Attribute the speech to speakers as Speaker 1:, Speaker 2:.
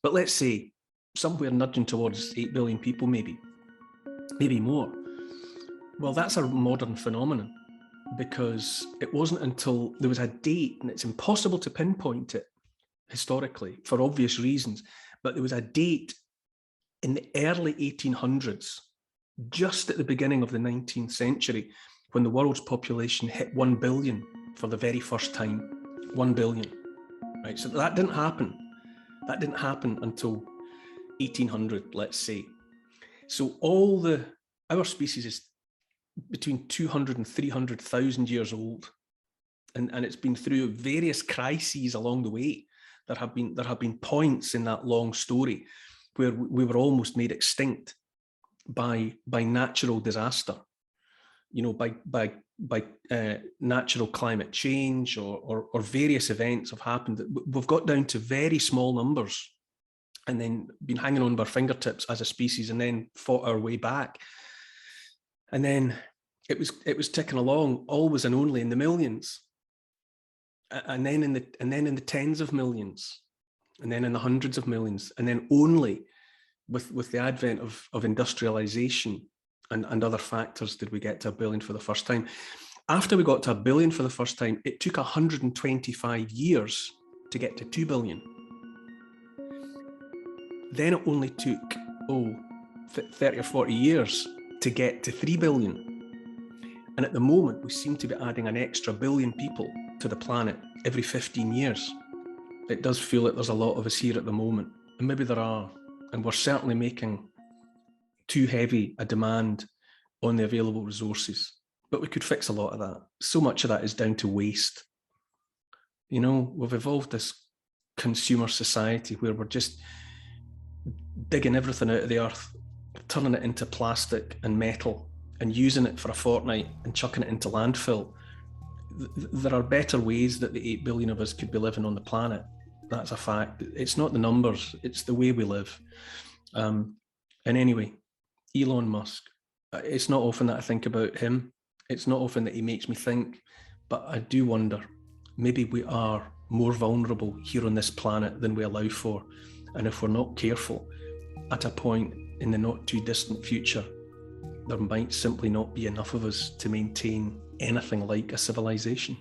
Speaker 1: But let's say somewhere nudging towards 8 billion people, maybe more. Well, that's a modern phenomenon, because it wasn't until there was a date, and it's impossible to pinpoint it historically for obvious reasons, but there was a date in the early 1800s, just at the beginning of the 19th century, when the world's population hit 1 billion for the very first time. 1 billion, right? So that didn't happen. That didn't happen until 1800, let's say. So our species is between 200 and 300,000 years old. And it's been through various crises along the way. There have been points in that long story where we were almost made extinct by natural disaster, by natural climate change or various events have happened. We've got down to very small numbers and then been hanging on by our fingertips as a species, and then fought our way back. And then it was ticking along, always and only in the millions, and then in the tens of millions, and then in the hundreds of millions, and then only with the advent of industrialization and other factors did we get to 1 billion for the first time. After we got to 1 billion for the first time, it took 125 years to get to 2 billion. Then it only took 30 or 40 years to get to 3 billion. And at the moment, we seem to be adding an extra billion people to the planet every 15 years. It does feel like there's a lot of us here at the moment, and maybe there are, and we're certainly making too heavy a demand on the available resources. But we could fix a lot of that. So much of that is down to waste. We've evolved this consumer society where we're just digging everything out of the earth, turning it into plastic and metal, and using it for a fortnight and chucking it into landfill. There are better ways that the 8 billion of us could be living on the planet. That's a fact. It's not the numbers, it's the way we live. And anyway, Elon Musk, it's not often that I think about him. It's not often that he makes me think, but I do wonder, maybe we are more vulnerable here on this planet than we allow for. And if we're not careful, at a point in the not too distant future, there might simply not be enough of us to maintain anything like a civilization.